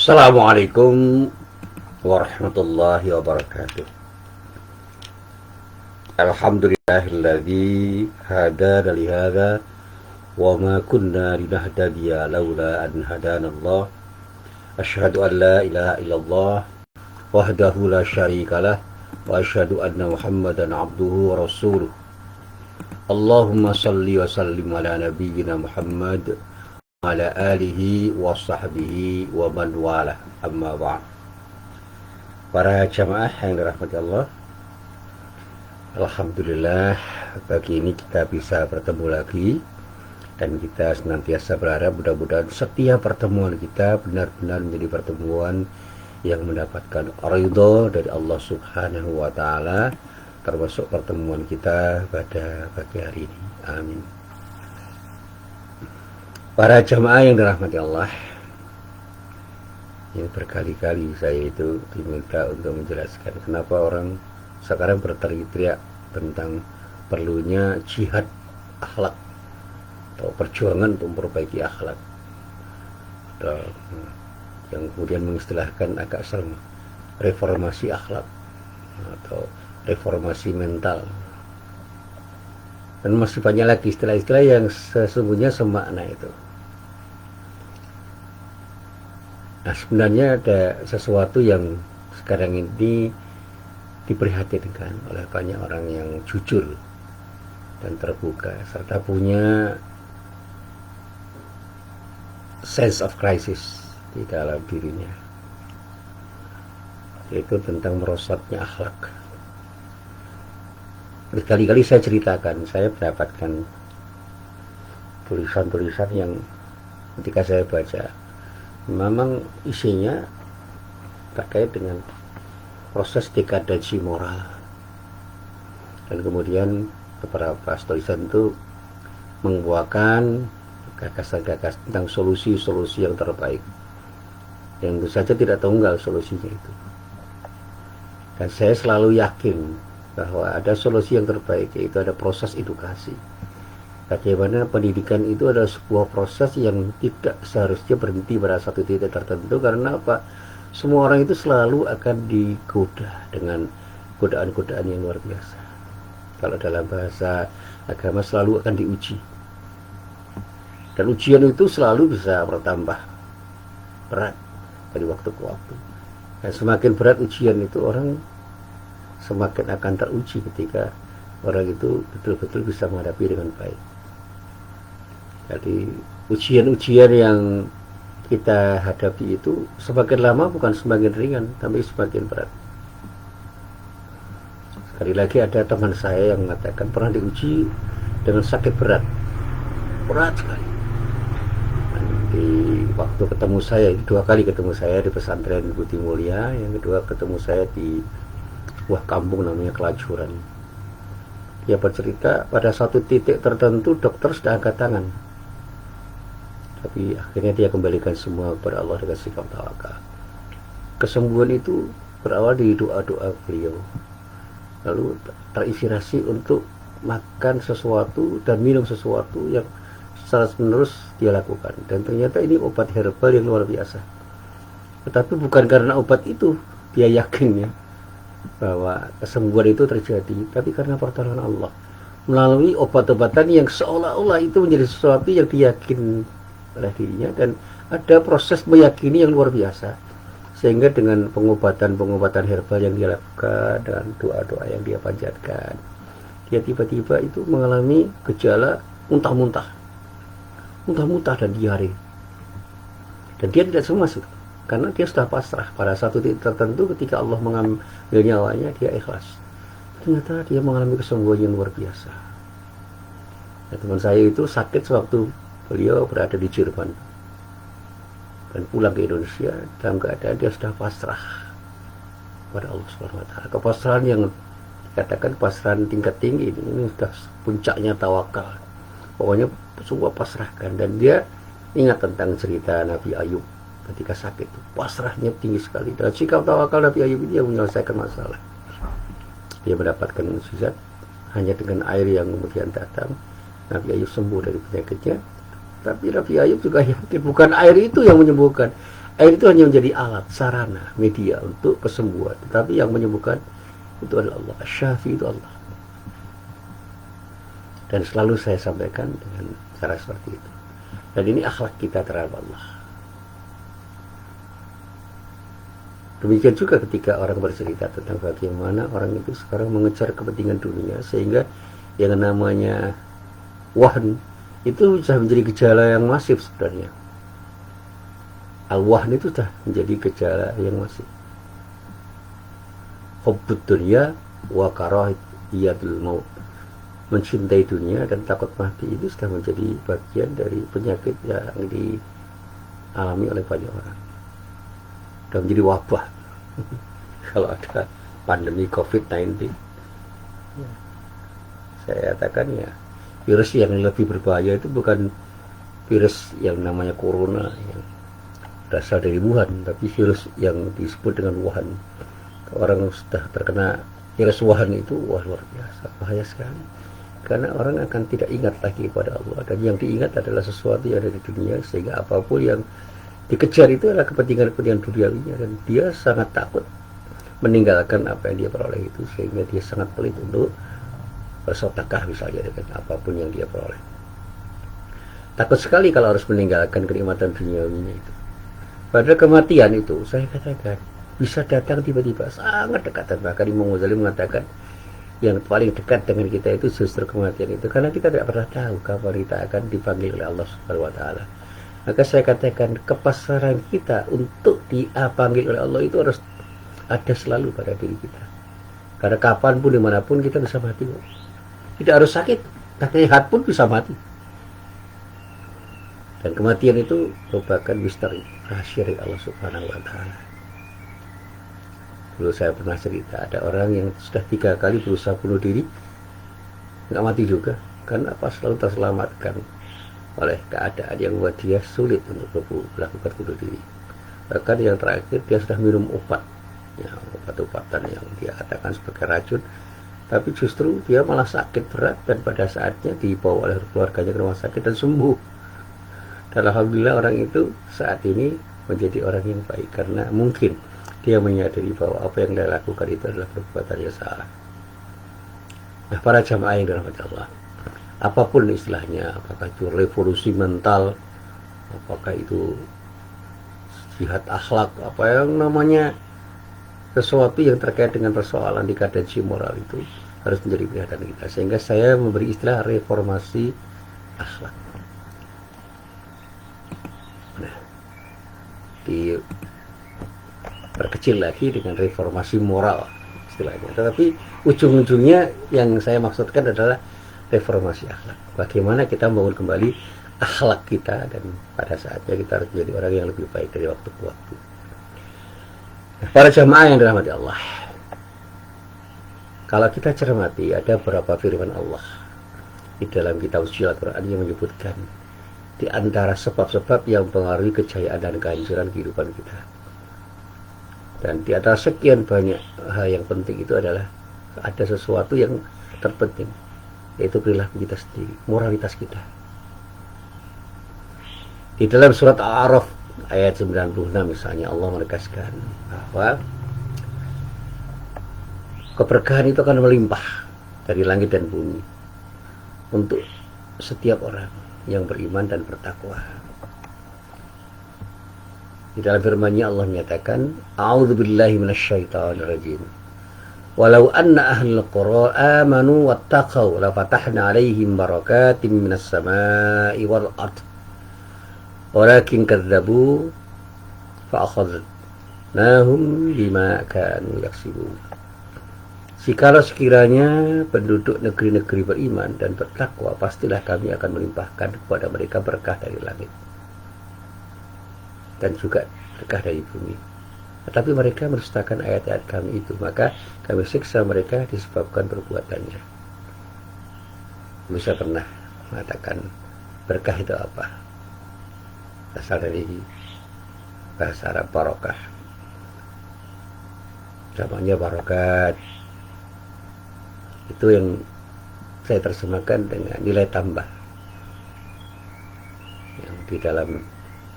Assalamualaikum warahmatullahi wabarakatuh. Alhamdulillahilladzi hadana lihadza wa ma kunna linahtadiya laula an hadanallah. Asyhadu an la ilaha illallah wahdahu la syarikalah wa asyhadu anna Muhammadan abduhu wa rasuluh. Allahumma salli wa sallim ala nabiyyina Muhammad ala alihi wa sahbihi wa man wala, amma ba'd. Para jamaah yang dirahmati Allah, alhamdulillah pagi ini kita bisa bertemu lagi, dan kita senantiasa berharap mudah-mudahan setiap pertemuan kita benar-benar menjadi pertemuan yang mendapatkan ridho dari Allah Subhanahu wa taala, termasuk pertemuan kita pada pagi hari ini. Amin. Para jamaah yang dirahmati Allah, ini berkali-kali saya itu diminta untuk menjelaskan kenapa orang sekarang berteriak tentang perlunya jihad akhlak atau perjuangan untuk memperbaiki akhlak, atau yang kemudian mengistilahkan agak serem, reformasi akhlak atau reformasi mental, dan masih banyak lagi istilah-istilah yang sesungguhnya semakna itu. Nah, sebenarnya ada sesuatu yang sekarang ini diprihatinkan oleh banyak orang yang jujur dan terbuka serta punya sense of crisis di dalam dirinya, yaitu tentang merosotnya akhlak. Berkali-kali saya ceritakan, saya mendapatkan tulisan-tulisan yang ketika saya baca memang isinya terkait dengan proses degradasi moral, dan kemudian beberapa tulisan itu membuahkan gagasan-gagasan tentang solusi-solusi yang terbaik, yang tentu saja tidak tunggal solusinya itu. Dan saya selalu yakin bahwa ada solusi yang terbaik, yaitu ada proses edukasi. Bagaimana pendidikan itu adalah sebuah proses yang tidak seharusnya berhenti pada satu titik tertentu. Karena apa? Semua orang itu selalu akan digoda dengan godaan-godaan yang luar biasa. Kalau dalam bahasa agama selalu akan diuji, dan ujian itu selalu bisa bertambah berat dari waktu ke waktu. Dan semakin berat ujian itu, orang semakin akan teruji ketika orang itu betul-betul bisa menghadapi dengan baik. Jadi ujian-ujian yang kita hadapi itu semakin lama bukan semakin ringan, tapi semakin berat. Sekali lagi ada teman saya yang mengatakan pernah diuji dengan sakit berat sekali. Dan di waktu ketemu saya, dua kali ketemu saya di pesantren Budi Mulia, yang kedua ketemu saya di sebuah kampung namanya Kelajuran. Dia bercerita pada satu titik tertentu dokter sudah angkat tangan, tapi akhirnya dia kembalikan semua kepada Allah dengan sikap tawakal. Kesembuhan itu berawal dari doa-doa beliau, lalu terinspirasi untuk makan sesuatu dan minum sesuatu yang secara menerus dia lakukan, dan ternyata ini obat herbal yang luar biasa. Tetapi bukan karena obat itu dia yakin ya bahwa kesembuhan itu terjadi, tapi karena pertolongan Allah melalui obat-obatan yang seolah-olah itu menjadi sesuatu yang diyakin oleh dirinya, dan ada proses meyakini yang luar biasa, sehingga dengan pengobatan-pengobatan herbal yang dia lakukan dan doa-doa yang dia panjatkan, dia tiba-tiba itu mengalami gejala muntah-muntah dan diare, dan dia tidak cemas itu, karena dia sudah pasrah. Pada satu titik tertentu ketika Allah mengambil nyawanya, dia ikhlas. Ternyata dia mengalami kesembuhan yang luar biasa. Nah, teman saya itu sakit sewaktu beliau berada di Jerman, dan pulang ke Indonesia dalam keadaan dia sudah pasrah pada Allah Subhanahu wa taala. Kepasrahan yang dikatakan pasrahan tingkat tinggi ini sudah puncaknya tawakal. Pokoknya semua pasrahkan, dan dia ingat tentang cerita Nabi Ayub ketika sakit, pasrahnya tinggi sekali, dan sikap tawakal Nabi Ayub ini yang menyelesaikan masalah. Dia mendapatkan mukjizat hanya dengan air yang kemudian datang, Nabi Ayub sembuh dari penyakitnya. Tapi Nabi Ayub juga yakin bukan air itu yang menyembuhkan, Air itu hanya menjadi alat, sarana, media untuk kesembuhan. Tetapi yang menyembuhkan itu adalah Allah. Syafi itu Allah. Dan selalu saya sampaikan dengan cara seperti itu. Dan ini akhlak kita terhadap Allah. Demikian juga ketika orang bercerita tentang bagaimana orang itu sekarang mengejar kepentingan dunia, sehingga yang namanya wahn itu sudah menjadi gejala yang masif sebenarnya. Al-wahn itu sudah menjadi gejala yang masif. Hubbud dunya wa karahiyatul maut. Mencintai dunia dan takut mati itu sudah menjadi bagian dari penyakit yang dialami oleh banyak orang. Dan menjadi wabah. Kalau ada pandemi COVID-19, saya katakan ya, virus yang lebih berbahaya itu bukan virus yang namanya corona yang berasal dari Wuhan, tapi virus yang disebut dengan Wuhan. Orang sudah terkena virus Wuhan itu, wah, luar biasa, bahaya sekali. Karena orang akan tidak ingat lagi kepada Allah, dan yang diingat adalah sesuatu yang ada di dunia, sehingga apapun yang dikejar itu adalah kepentingan-kepentingan duniawinya, dan dia sangat takut meninggalkan apa yang dia peroleh itu, sehingga dia sangat pelit untuk bersedekah misalnya dengan apapun yang dia peroleh. Takut sekali kalau harus meninggalkan kenikmatan duniawinya itu. Padahal kematian itu, saya katakan, bisa datang tiba-tiba, sangat dekat. Dan bahkan Imam Ghazali mengatakan yang paling dekat dengan kita itu justru kematian itu, karena kita tidak pernah tahu kapan kita akan dipanggil oleh Allah Subhanahu wa taala. Maka saya katakan kepasaran kita untuk dipanggil oleh Allah itu harus ada selalu pada diri kita. Karena kapanpun dimanapun kita bisa mati. Tidak harus sakit, sehat pun bisa mati. Dan kematian itu merupakan misteri rahasia dari Allah Subhanahu wa taala. Dulu saya pernah cerita, ada orang yang sudah 3 kali berusaha bunuh diri, nggak mati juga. Karena apa? Selalu terselamatkan oleh keadaan yang membuat dia sulit untuk melakukan bunuh diri. Bahkan yang terakhir dia sudah minum obat, ya, obat-obatan yang dia katakan sebagai racun, tapi justru dia malah sakit berat, dan pada saatnya dibawa oleh keluarganya ke rumah sakit dan sembuh. Dan alhamdulillah orang itu saat ini menjadi orang yang baik, karena mungkin dia menyadari bahwa apa yang dia lakukan itu adalah perbuatan yang salah. Nah, para jamaah yang dirahmati Allah, apapun istilahnya, apakah itu revolusi mental, apakah itu jihad akhlak, apa yang namanya, sesuatu yang terkait dengan persoalan dekadensi moral itu harus menjadi perhatian kita. Sehingga saya memberi istilah reformasi akhlak. Nah, diperkecil lagi dengan reformasi moral istilahnya. Tetapi ujung-ujungnya yang saya maksudkan adalah reformasi akhlak. Bagaimana kita membangun kembali akhlak kita, dan pada saatnya kita harus menjadi orang yang lebih baik dari waktu ke waktu. Para jamaah yang dirahmati Allah, kalau kita cermati, ada beberapa firman Allah di dalam kitab suci Al-Quran yang menyebutkan di antara sebab-sebab yang mempengaruhi kejayaan dan kehancuran kehidupan kita. Dan di antara sekian banyak hal yang penting itu adalah ada sesuatu yang terpenting, yaitu perilaku kita sendiri, moralitas kita. Di dalam surat Al-A'raf ayat 96 misalnya, Allah menegaskan bahwa keberkahan itu akan melimpah dari langit dan bumi untuk setiap orang yang beriman dan bertakwa. Di dalam firman-Nya Allah menyatakan, A'udzubillahi minasyaitonirrajim. Walau anna ahlul qura amanu wattaqau la fatahna 'alaihim barakatim minas sama'i wal ard. Walakin kadzabu fa akhadnahum bima kanu yaksibun. Jikalau sekiranya penduduk negeri-negeri beriman dan bertakwa, pastilah kami akan melimpahkan kepada mereka berkah dari langit dan juga berkah dari bumi. Tetapi mereka mendustakan ayat-ayat kami itu, maka kami siksa mereka disebabkan perbuatannya. Bisa pernah mengatakan berkah itu apa? Asal dari bahasa Arab barokah, namanya barokat. Itu yang saya terjemahkan dengan nilai tambah yang di dalam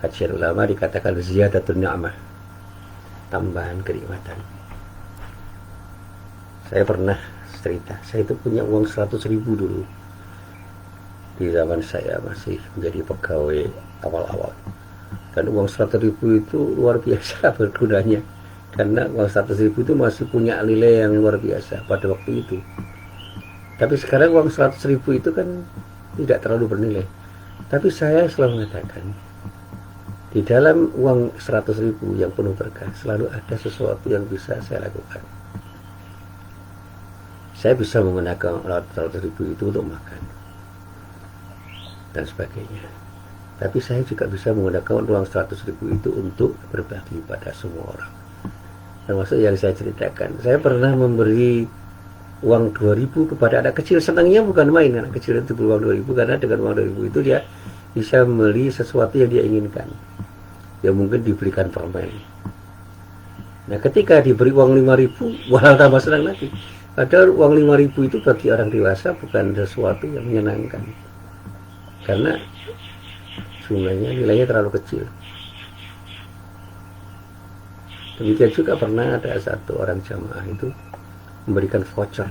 kajian ulama dikatakan ziyadatun ni'mah, tambahan kenikmatan. Saya pernah cerita, saya itu punya uang 100.000 dulu di zaman saya masih menjadi pegawai awal-awal, dan uang 100.000 itu luar biasa bergunanya, karena uang 100.000 itu masih punya nilai yang luar biasa pada waktu itu. Tapi sekarang uang 100.000 itu kan tidak terlalu bernilai. Tapi saya selalu mengatakan, di dalam uang 100.000 yang penuh berkah selalu ada sesuatu yang bisa saya lakukan. Saya bisa menggunakan 100.000 itu untuk makan dan sebagainya. Tapi saya juga bisa menggunakan uang 100.000 itu untuk berbagi pada semua orang. Termasuk yang saya ceritakan, saya pernah memberi uang 2.000 kepada anak kecil. Senangnya bukan main, anak kecil itu beri uang 2.000, karena dengan uang 2.000 itu dia bisa membeli sesuatu yang dia inginkan. Ya mungkin diberikan permen. Nah ketika diberi uang 5.000, malah tambah senang lagi. Padahal uang 5.000 itu bagi orang dewasa bukan sesuatu yang menyenangkan, karena jumlahnya, nilainya terlalu kecil. Demikian juga pernah ada satu orang jamaah itu memberikan voucher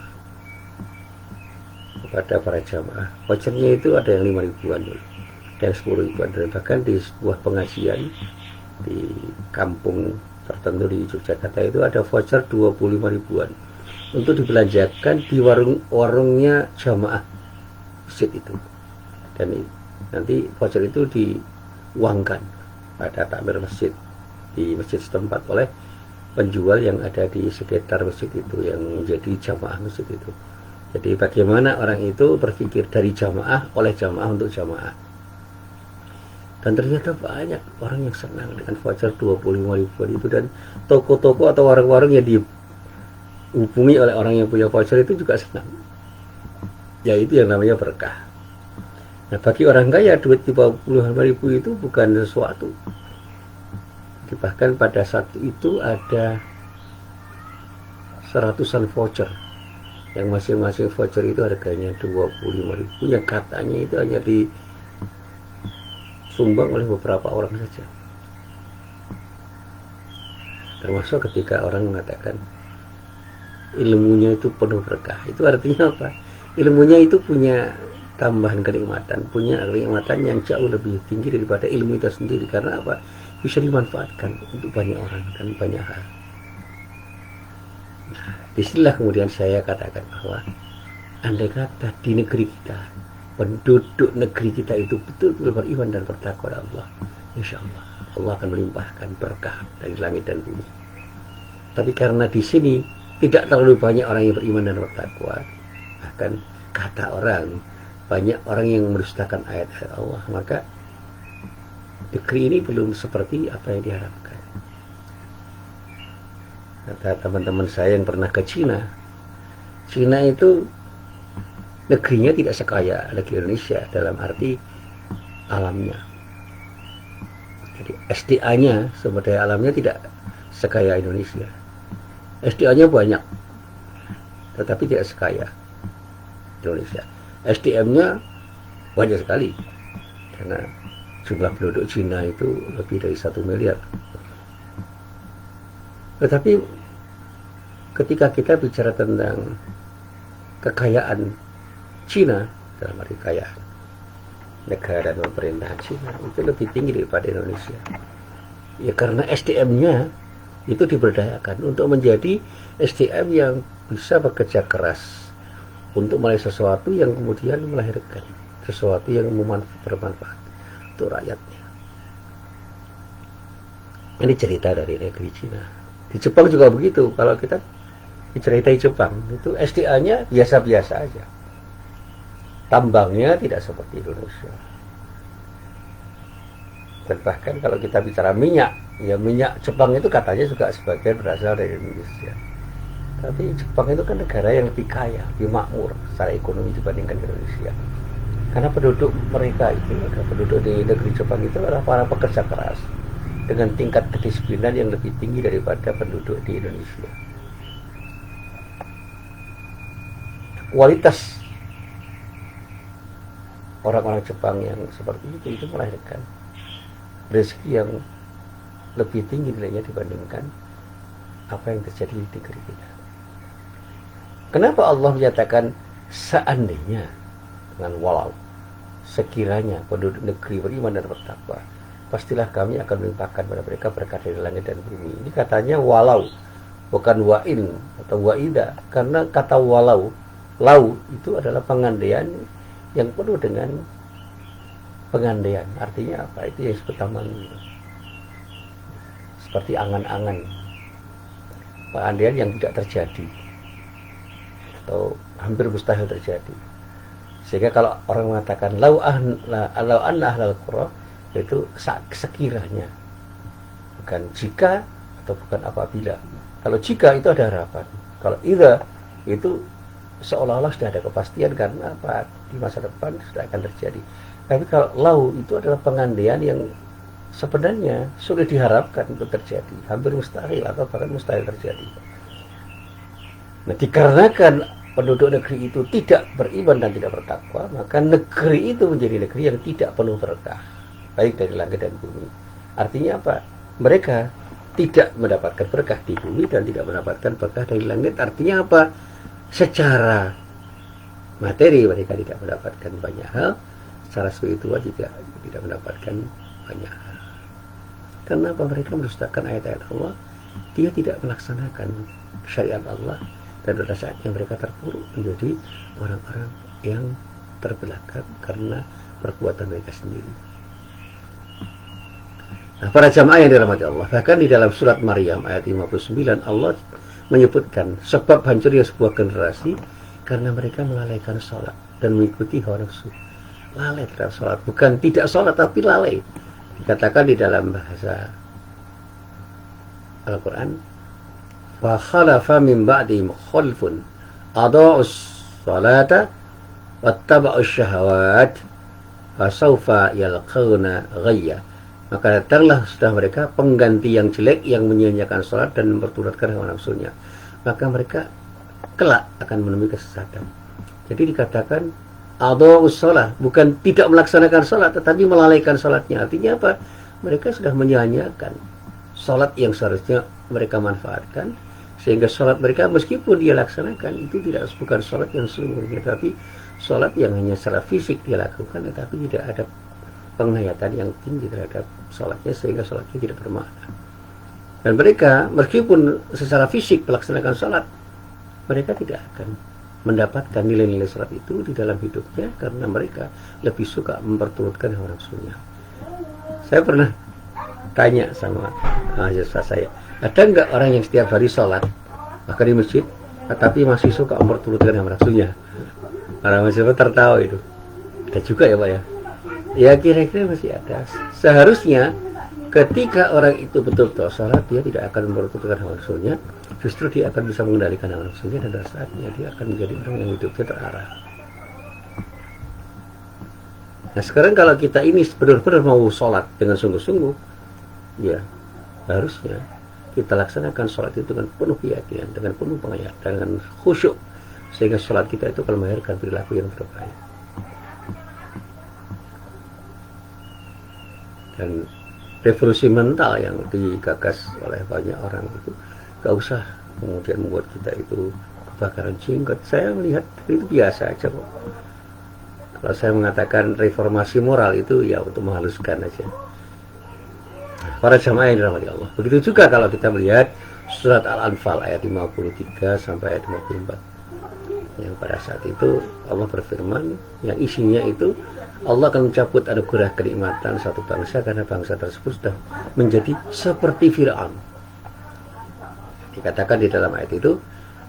kepada para jamaah. Vouchernya itu ada yang 5.000-an dulu, ada yang 10.000-an, dan bahkan di sebuah pengajian di kampung tertentu di Yogyakarta itu ada voucher 25.000-an untuk dibelanjakan di warungnya jamaah masjid itu. Dan nanti voucher itu diuangkan pada takmir masjid di masjid setempat oleh penjual yang ada di sekitar masjid itu, yang menjadi jamaah masjid itu. Jadi bagaimana orang itu berpikir dari jamaah, oleh jamaah, untuk jamaah. Dan ternyata banyak orang yang senang dengan voucher 25.000 itu, dan toko-toko atau warung-warung yang dihubungi oleh orang yang punya voucher itu juga senang. Ya itu yang namanya berkah. Nah bagi orang kaya, duit 50.000 itu bukan sesuatu. Bahkan pada saat itu ada seratusan voucher, yang masing-masing voucher itu harganya 25.000, yang katanya itu hanya disumbang oleh beberapa orang saja. Termasuk ketika orang mengatakan ilmunya itu penuh berkah. Itu artinya apa? Ilmunya itu punya tambahan kenikmatan, punya kenikmatan yang jauh lebih tinggi daripada ilmu itu sendiri. Karena apa? Bisa dimanfaatkan untuk banyak orang dan banyak hal. Nah, disinilah kemudian saya katakan bahwa andai kata di negeri kita, penduduk negeri kita itu betul-betul beriman dan bertakwa kepada Allah, insya Allah Allah akan melimpahkan berkah dari langit dan bumi. Tapi karena di sini tidak terlalu banyak orang yang beriman dan bertakwa, bahkan kata orang banyak orang yang mendustakan ayat-ayat Allah, maka negeri ini belum seperti apa yang diharapkan. Kata teman-teman saya yang pernah ke Cina, Cina itu negerinya tidak sekaya negeri Indonesia dalam arti alamnya. Jadi SDA-nya, sumber daya alamnya tidak sekaya Indonesia. SDA-nya banyak, tetapi tidak sekaya Indonesia. SDM-nya banyak sekali, karena jumlah penduduk Cina itu lebih dari 1 miliar. Tetapi ketika kita bicara tentang kekayaan Cina, dalam arti kekayaan negara dan pemerintahan Cina, itu lebih tinggi daripada Indonesia. Ya karena SDM-nya itu diberdayakan untuk menjadi SDM yang bisa bekerja keras untuk melakukan sesuatu yang kemudian melahirkan sesuatu yang bermanfaat untuk rakyatnya. Ini cerita dari negeri Cina. Di Jepang juga begitu. Kalau kita diceritai Jepang, itu SDA-nya biasa-biasa aja. Tambangnya tidak seperti Indonesia. Dan bahkan kalau kita bicara minyak, ya minyak Jepang itu katanya juga sebagian berasal dari Indonesia. Tapi Jepang itu kan negara yang lebih kaya, lebih makmur secara ekonomi dibandingkan Indonesia. Karena penduduk mereka itu, penduduk di negeri Jepang itu adalah para pekerja keras dengan tingkat kedisiplinan yang lebih tinggi daripada penduduk di Indonesia. Kualitas orang-orang Jepang yang seperti itu melahirkan rezeki yang lebih tinggi nilainya dibandingkan apa yang terjadi di negeri kita. Kenapa Allah menyatakan seandainya dengan walau, sekiranya penduduk negeri beriman dan bertakwa, pastilah kami akan melimpahkan pada mereka berkah dari langit dan bumi. Ini katanya walau, bukan wa'in atau wa'ida, karena kata walau, lau itu adalah pengandaian yang penuh dengan pengandaian. Artinya apa? Itu yang disebut tamani, seperti angan-angan, pengandaian yang tidak terjadi atau hampir mustahil terjadi. Sehingga kalau orang mengatakan lau anna ahlal qura, itu sekiranya, bukan jika atau bukan apabila. Kalau jika itu ada harapan, kalau idza itu seolah-olah sudah ada kepastian karena apa, di masa depan sudah akan terjadi. Tapi kalau lau itu adalah pengandaian yang sebenarnya sudah diharapkan untuk terjadi, hampir mustahil atau bahkan mustahil terjadi. Nah, dikarenakan penduduk negeri itu tidak beriman dan tidak bertakwa, maka negeri itu menjadi negeri yang tidak penuh berkah, baik dari langit dan bumi. Artinya apa? Mereka tidak mendapatkan berkah di bumi dan tidak mendapatkan berkah dari langit. Artinya apa? Secara materi mereka tidak mendapatkan banyak hal, secara spiritual juga tidak mendapatkan banyak hal. Kenapa? Mereka mendustakan ayat-ayat Allah, dia tidak melaksanakan syariat Allah, dan pada saatnya mereka terpuruk menjadi orang-orang yang terbelakang karena perbuatan mereka sendiri. Nah, para jamaah yang dirahmati Allah, bahkan di dalam surat Maryam ayat 59 Allah menyebutkan sebab hancurnya sebuah generasi karena mereka melalaikan sholat dan mengikuti hawa nafsu. Lalai terhadap sholat, bukan tidak sholat tapi lalai. Dikatakan di dalam bahasa Al-Quran, fa khalafa min ba'dihim khalfun adaa'us salata wattaba'us syahawat fasawfa yalqawna ghayya. Maka datanglah sudah mereka pengganti yang jelek yang menyia-nyiakan salat dan memperturutkan hawa nafsunya, maka mereka kelak akan menemui kesesatan. Jadi dikatakan adaa'us shalah, bukan tidak melaksanakan salat tetapi melalaikan salatnya. Artinya apa? Mereka sudah menyia-nyiakan salat yang seharusnya mereka manfaatkan, sehingga sholat mereka meskipun dia laksanakan itu bukan sholat yang sesungguhnya, tapi sholat yang hanya secara fisik dia lakukan, tetapi tidak ada penghayatan yang tinggi terhadap sholatnya, sehingga sholatnya tidak bermakna. Dan mereka meskipun secara fisik melaksanakan sholat, mereka tidak akan mendapatkan nilai-nilai sholat itu di dalam hidupnya, karena mereka lebih suka memperturutkan hawa nafsunya. Saya pernah tanya sama mahasiswa saya, ada nggak orang yang setiap hari sholat bahkan di masjid tetapi masih suka memperturutkan hawa nafsunya? Para mahasiswa tertawa itu. Ada juga ya Pak ya? Ya kira-kira masih ada. Seharusnya ketika orang itu betul-betul sholat, dia tidak akan memperturutkan hawa nafsunya, justru dia akan bisa mengendalikan hawa nafsunya, dan pada saatnya dia akan menjadi orang yang hidupnya terarah. Nah sekarang kalau kita ini benar-benar mau sholat dengan sungguh-sungguh, ya harusnya kita laksanakan sholat itu dengan penuh keyakinan, dengan penuh penghayatan, dengan khusyuk, sehingga sholat kita itu akan melahirkan perilaku yang terbaik. Dan revolusi mental yang digagas oleh banyak orang itu gak usah kemudian membuat kita itu kebakaran jenggot. Saya melihat itu biasa aja kok. Kalau saya mengatakan reformasi moral itu ya untuk menghaluskan aja. Para jamaah yang dirahmati Allah. Begitu juga kalau kita melihat surat Al-Anfal ayat 53 sampai ayat 54. Yang pada saat itu Allah berfirman, yang isinya itu Allah akan mencabut anugerah kenikmatan satu bangsa karena bangsa tersebut sudah menjadi seperti Fir'aun. Dikatakan di dalam ayat itu,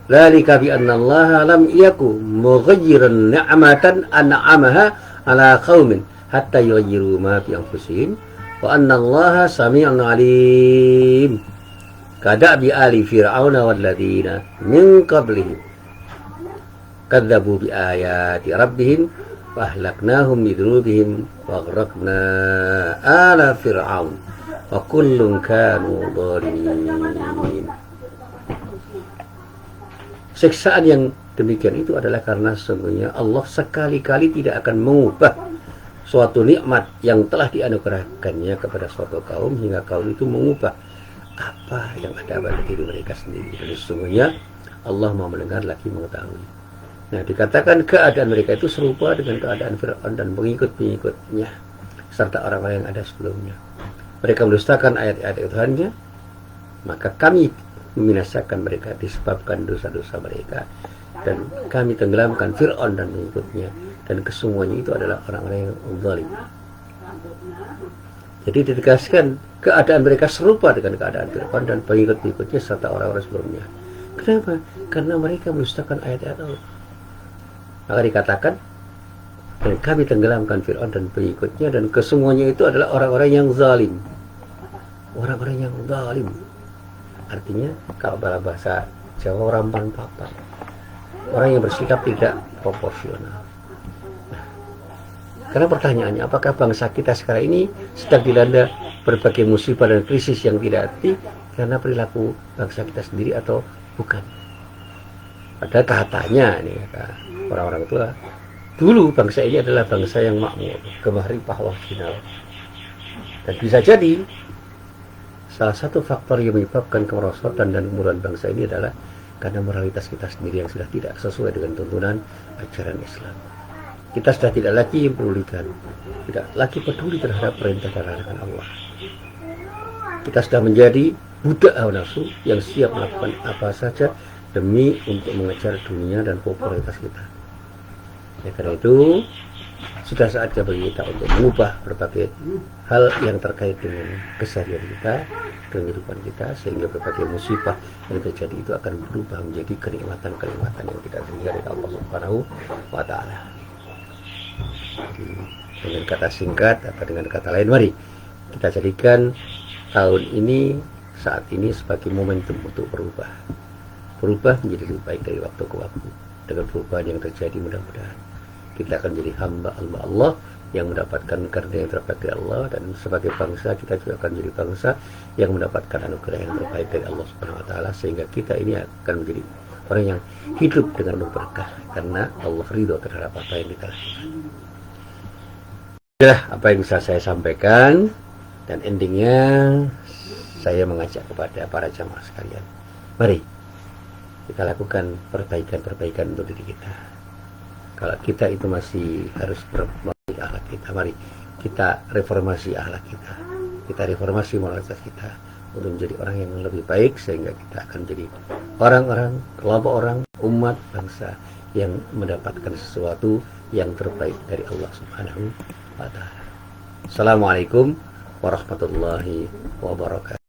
"Dzalika bi annallaha lam yaku mughayyiran ni'matan an'amaha ala qaumin hatta yughayyiru ma bi anfusihim. Wa anna allaha sami'un alim. Kadabi ali fir'auna walladzina min qablihim kadzabu bi ayati rabbihim wa ahlaknahum bidunubihim wa aghraqna ala fir'aun wa kullun kanu dhalimin." Siksaan yang demikian itu adalah karena sesungguhnya Allah sekali-kali tidak akan mengubah suatu nikmat yang telah dianugerahkannya kepada suatu kaum hingga kaum itu mengubah apa yang ada pada diri mereka sendiri. Dan sesungguhnya Allah mau mendengar lagi mengetahui. Nah, dikatakan keadaan mereka itu serupa dengan keadaan Fir'aun dan pengikut-pengikutnya serta orang-orang yang ada sebelumnya. Mereka mendustakan ayat-ayat Tuhannya, maka kami membinasakan mereka disebabkan dosa-dosa mereka, dan kami tenggelamkan Fir'aun dan pengikutnya, dan kesemuanya itu adalah orang-orang yang zalim. Jadi ditegaskan keadaan mereka serupa dengan keadaan Fir'aun dan pengikut-pengikutnya serta orang-orang sebelumnya. Kenapa? Karena mereka mendustakan ayat-ayat Allah. Maka dikatakan, dan kami tenggelamkan Fir'aun dan pengikutnya, dan kesemuanya itu adalah orang-orang yang zalim. Orang-orang yang zalim. Artinya, kalau dalam bahasa Jawa, rampan papan. Orang yang bersikap tidak proporsional. Nah, karena pertanyaannya, apakah bangsa kita sekarang ini sedang dilanda berbagai musibah dan krisis yang tidak arti karena perilaku bangsa kita sendiri atau bukan? Padahal katanya ini kata orang-orang tua, dulu bangsa ini adalah bangsa yang makmur, gemah ripah final. Dan bisa jadi salah satu faktor yang menyebabkan kemerosotan dan kemunduran bangsa ini adalah karena moralitas kita sendiri yang sudah tidak sesuai dengan tuntunan ajaran Islam. Kita sudah tidak lagi mempedulikan, tidak lagi peduli terhadap perintah dan larangan Allah. Kita sudah menjadi budak hawa nafsu yang siap melakukan apa saja demi untuk mengejar dunia dan popularitas kita. Ya, karena itu sudah saatnya bagi kita untuk mengubah berbagai hal yang terkait dengan keseharian kita, kehidupan kita, sehingga berbagai musibah yang terjadi itu akan berubah menjadi kenikmatan-kenikmatan yang tidak terhingga dari Allah Subhanahu wa Ta'ala. Dengan kata singkat atau dengan kata lain, mari kita jadikan tahun ini, saat ini sebagai momentum untuk berubah menjadi lebih baik dari waktu ke waktu. Dengan perubahan yang terjadi, mudah-mudahan kita akan menjadi hamba Allah yang mendapatkan karunia yang terbaik dari Allah, dan sebagai bangsa kita juga akan menjadi bangsa yang mendapatkan anugerah yang terbaik dari Allah Subhanahu wa Ta'ala, sehingga kita ini akan menjadi orang yang hidup dengan penuh berkah karena Allah ridho terhadap apa yang kita lakukan. Itulah apa yang bisa saya sampaikan, dan endingnya saya mengajak kepada para jamaah sekalian, mari kita lakukan perbaikan-perbaikan untuk diri kita. Kalau kita itu masih harus memperbaiki akhlak kita, mari kita reformasi akhlak kita. Kita reformasi moralitas kita untuk menjadi orang yang lebih baik, sehingga kita akan menjadi orang-orang, kelompok orang, umat, bangsa yang mendapatkan sesuatu yang terbaik dari Allah Subhanahu wa Ta'ala. Assalamualaikum warahmatullahi wabarakatuh.